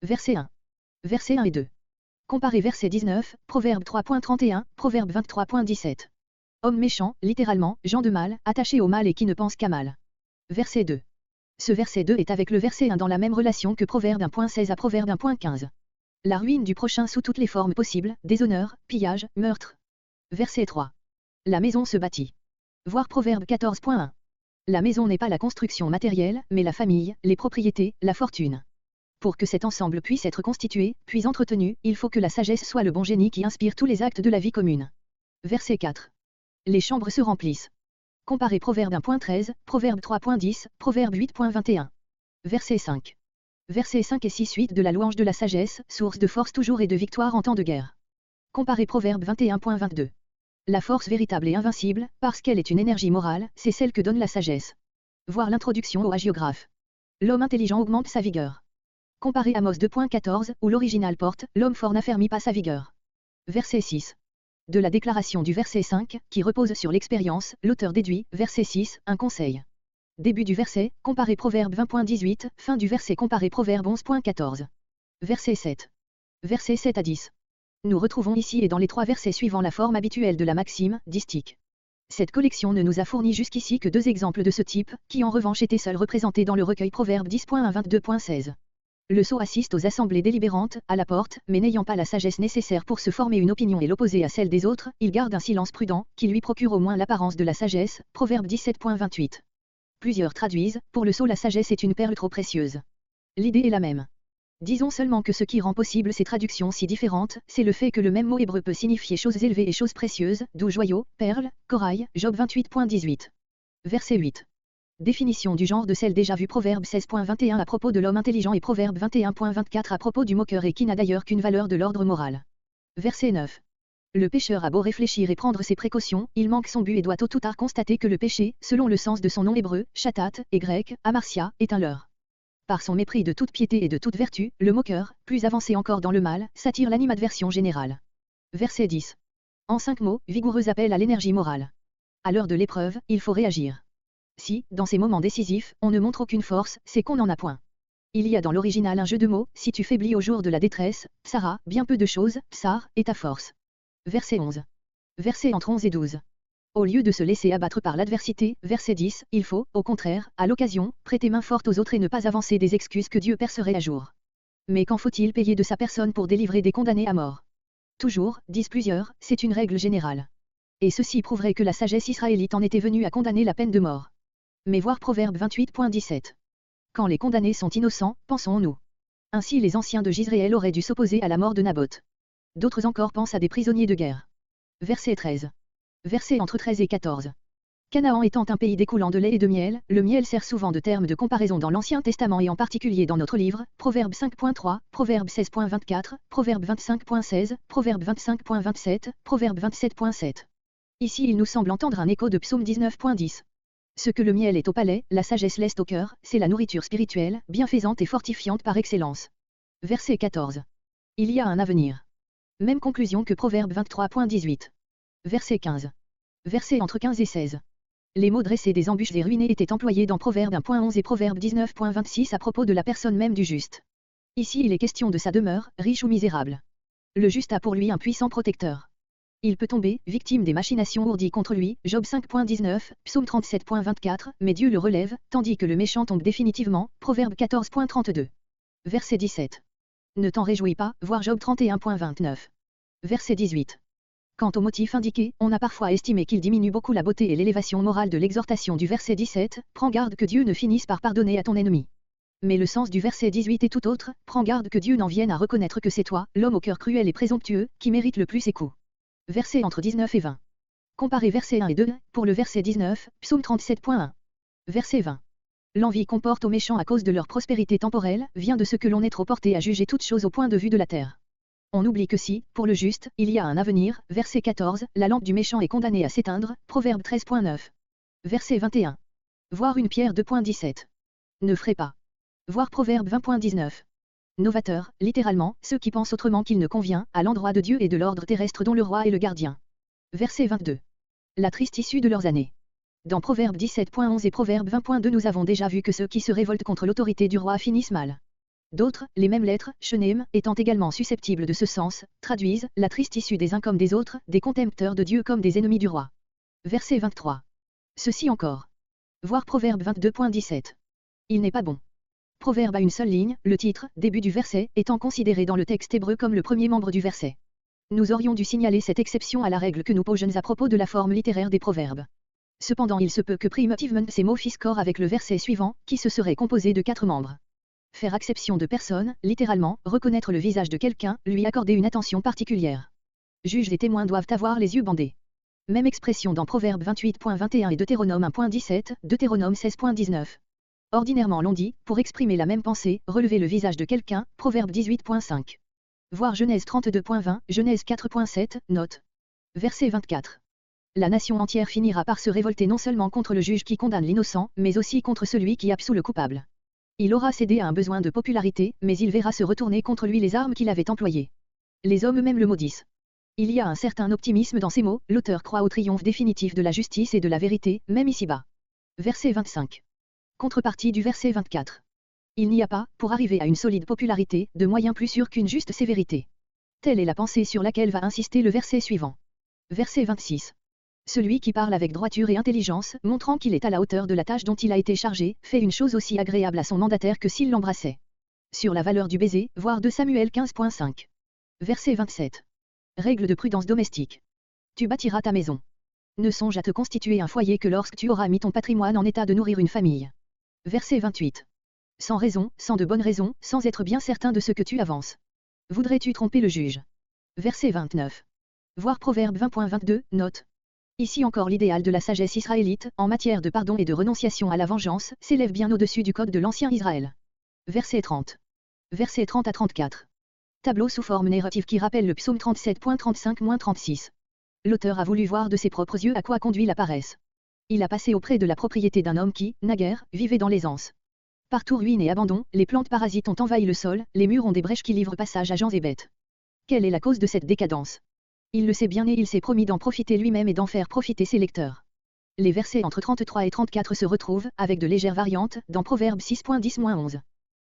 Verset 1. Versets 1 et 2. Comparez verset 19, Proverbe 3.31, Proverbe 23.17. Homme méchant, littéralement, gens de mal, attachés au mal et qui ne pensent qu'à mal. Verset 2. Ce verset 2 est avec le verset 1 dans la même relation que Proverbe 1.16 à Proverbe 1.15. La ruine du prochain sous toutes les formes possibles, déshonneur, pillage, meurtre. Verset 3. La maison se bâtit. Voir Proverbe 14.1. La maison n'est pas la construction matérielle, mais la famille, les propriétés, la fortune. Pour que cet ensemble puisse être constitué, puis entretenu, il faut que la sagesse soit le bon génie qui inspire tous les actes de la vie commune. Verset 4. Les chambres se remplissent. Comparez Proverbe 1.13, Proverbe 3.10, Proverbe 8.21. Verset 5. Versets 5 et 6 suite de la louange de la sagesse, source de force toujours et de victoire en temps de guerre. Comparez Proverbe 21.22. La force véritable et invincible, parce qu'elle est une énergie morale, c'est celle que donne la sagesse. Voir l'introduction au hagiographe. L'homme intelligent augmente sa vigueur. Comparez Amos 2.14, où l'original porte « L'homme fort n'affermit pas sa vigueur ». Verset 6. De la déclaration du verset 5, qui repose sur l'expérience, l'auteur déduit, verset 6, un conseil. Début du verset, comparez Proverbe 20.18, fin du verset comparez Proverbe 11.14. Verset 7. Versets 7 à 10. Nous retrouvons ici et dans les trois versets suivants la forme habituelle de la maxime, distique. Cette collection ne nous a fourni jusqu'ici que 2 exemples de ce type, qui en revanche étaient seuls représentés dans le recueil Proverbe 10.1-22.16. Le sot assiste aux assemblées délibérantes, à la porte, mais n'ayant pas la sagesse nécessaire pour se former une opinion et l'opposer à celle des autres, il garde un silence prudent, qui lui procure au moins l'apparence de la sagesse, Proverbe 17.28. Plusieurs traduisent, pour le sot la sagesse est une perle trop précieuse. L'idée est la même. Disons seulement que ce qui rend possible ces traductions si différentes, c'est le fait que le même mot hébreu peut signifier choses élevées et choses précieuses, d'où joyau, perle, corail, Job 28.18. Verset 8. Définition du genre de celle déjà vue Proverbe 16.21 à propos de l'homme intelligent et Proverbe 21.24 à propos du moqueur et qui n'a d'ailleurs qu'une valeur de l'ordre moral. Verset 9. Le pécheur a beau réfléchir et prendre ses précautions, il manque son but et doit tôt ou tard constater que le péché, selon le sens de son nom hébreu, chatat, et grec, amartia, est un leurre. Par son mépris de toute piété et de toute vertu, le moqueur, plus avancé encore dans le mal, s'attire l'animadversion générale. Verset 10. En 5 mots, vigoureux appel à l'énergie morale. À l'heure de l'épreuve, il faut réagir. Si, dans ces moments décisifs, on ne montre aucune force, c'est qu'on n'en a point. Il y a dans l'original un jeu de mots, si tu faiblis au jour de la détresse, Sarah, bien peu de choses, Psar, est ta force. Verset 11. Versets entre 11 et 12. Au lieu de se laisser abattre par l'adversité, verset 10, il faut, au contraire, à l'occasion, prêter main forte aux autres et ne pas avancer des excuses que Dieu percerait à jour. Mais qu'en faut-il payer de sa personne pour délivrer des condamnés à mort? Toujours, disent plusieurs, c'est une règle générale. Et ceci prouverait que la sagesse israélite en était venue à condamner la peine de mort. Mais voir Proverbe 28.17. Quand les condamnés sont innocents, pensons-nous. Ainsi les anciens de Gisraël auraient dû s'opposer à la mort de Naboth. D'autres encore pensent à des prisonniers de guerre. Verset 13. Versets entre 13 et 14. Canaan étant un pays découlant de lait et de miel, le miel sert souvent de terme de comparaison dans l'Ancien Testament et en particulier dans notre livre, Proverbe 5.3, Proverbe 16.24, Proverbe 25.16, Proverbe 25.27, Proverbe 27.7. Ici il nous semble entendre un écho de Psaume 19.10. Ce que le miel est au palais, la sagesse l'est au cœur, c'est la nourriture spirituelle, bienfaisante et fortifiante par excellence. Verset 14. Il y a un avenir. Même conclusion que Proverbe 23.18. Verset 15. Verset entre 15 et 16. Les mots dresser des embûches et ruiner étaient employés dans Proverbe 1.11 et Proverbe 19.26 à propos de la personne même du juste. Ici il est question de sa demeure, riche ou misérable. Le juste a pour lui un puissant protecteur. Il peut tomber, victime des machinations ourdies contre lui, Job 5.19, Psaume 37.24, mais Dieu le relève, tandis que le méchant tombe définitivement, Proverbe 14.32. Verset 17. Ne t'en réjouis pas, voir Job 31.29. Verset 18. Quant au motif indiqué, on a parfois estimé qu'il diminue beaucoup la beauté et l'élévation morale de l'exhortation du verset 17, prends garde que Dieu ne finisse par pardonner à ton ennemi. Mais le sens du verset 18 est tout autre, prends garde que Dieu n'en vienne à reconnaître que c'est toi, l'homme au cœur cruel et présomptueux, qui mérite le plus ses coups. Versets entre 19 et 20. Comparez versets 1 et 2, pour le verset 19, Psaume 37.1. Verset 20. L'envie qu'on porte aux méchants à cause de leur prospérité temporelle, vient de ce que l'on est trop porté à juger toutes choses au point de vue de la terre. On oublie que si, pour le juste, il y a un avenir, verset 14, la lampe du méchant est condamnée à s'éteindre, Proverbe 13.9. Verset 21. Voir une pierre 2.17. Ne ferez pas. Voir Proverbe 20.19. Novateurs, littéralement, ceux qui pensent autrement qu'il ne convient, à l'endroit de Dieu et de l'ordre terrestre dont le roi est le gardien. Verset 22. La triste issue de leurs années. Dans Proverbe 17.11 et Proverbe 20.2 nous avons déjà vu que ceux qui se révoltent contre l'autorité du roi finissent mal. D'autres, les mêmes lettres, shenem, étant également susceptibles de ce sens, traduisent la triste issue des uns comme des autres, des contempteurs de Dieu comme des ennemis du roi. Verset 23. Ceci encore. Voir Proverbe 22.17. Il n'est pas bon. Proverbe à une seule ligne, le titre, début du verset, étant considéré dans le texte hébreu comme le premier membre du verset. Nous aurions dû signaler cette exception à la règle que nous posons à propos de la forme littéraire des proverbes. Cependant il se peut que primitivement ces mots fissent corps avec le verset suivant, qui se serait composé de 4 membres. Faire acception de personne, littéralement, reconnaître le visage de quelqu'un, lui accorder une attention particulière. Juges et témoins doivent avoir les yeux bandés. Même expression dans Proverbe 28.21 et Deutéronome 1.17, Deutéronome 16.19. Ordinairement l'on dit, pour exprimer la même pensée, relever le visage de quelqu'un, Proverbe 18.5. Voir Genèse 32.20, Genèse 4.7, note. Verset 24. La nation entière finira par se révolter non seulement contre le juge qui condamne l'innocent, mais aussi contre celui qui absout le coupable. Il aura cédé à un besoin de popularité, mais il verra se retourner contre lui les armes qu'il avait employées. Les hommes eux-mêmes le maudissent. Il y a un certain optimisme dans ces mots, l'auteur croit au triomphe définitif de la justice et de la vérité, même ici-bas. Verset 25. Contrepartie du verset 24. Il n'y a pas, pour arriver à une solide popularité, de moyen plus sûr qu'une juste sévérité. Telle est la pensée sur laquelle va insister le verset suivant. Verset 26. Celui qui parle avec droiture et intelligence, montrant qu'il est à la hauteur de la tâche dont il a été chargé, fait une chose aussi agréable à son mandataire que s'il l'embrassait. Sur la valeur du baiser, voir 2 Samuel 15.5. Verset 27. Règle de prudence domestique. Tu bâtiras ta maison. Ne songe à te constituer un foyer que lorsque tu auras mis ton patrimoine en état de nourrir une famille. Verset 28. Sans raison, sans de bonnes raisons, sans être bien certain de ce que tu avances. Voudrais-tu tromper le juge? Verset 29. Voir Proverbe 20.22, note. Ici encore l'idéal de la sagesse israélite, en matière de pardon et de renonciation à la vengeance, s'élève bien au-dessus du code de l'ancien Israël. Verset 30. Verset 30 à 34. Tableau sous forme narrative qui rappelle le psaume 37.35-36. L'auteur a voulu voir de ses propres yeux à quoi conduit la paresse. Il a passé auprès de la propriété d'un homme qui, naguère, vivait dans l'aisance. Partout ruine et abandon, les plantes parasites ont envahi le sol, les murs ont des brèches qui livrent passage à gens et bêtes. Quelle est la cause de cette décadence? Il le sait bien et il s'est promis d'en profiter lui-même et d'en faire profiter ses lecteurs. Les versets entre 33 et 34 se retrouvent, avec de légères variantes, dans Proverbe 6.10-11.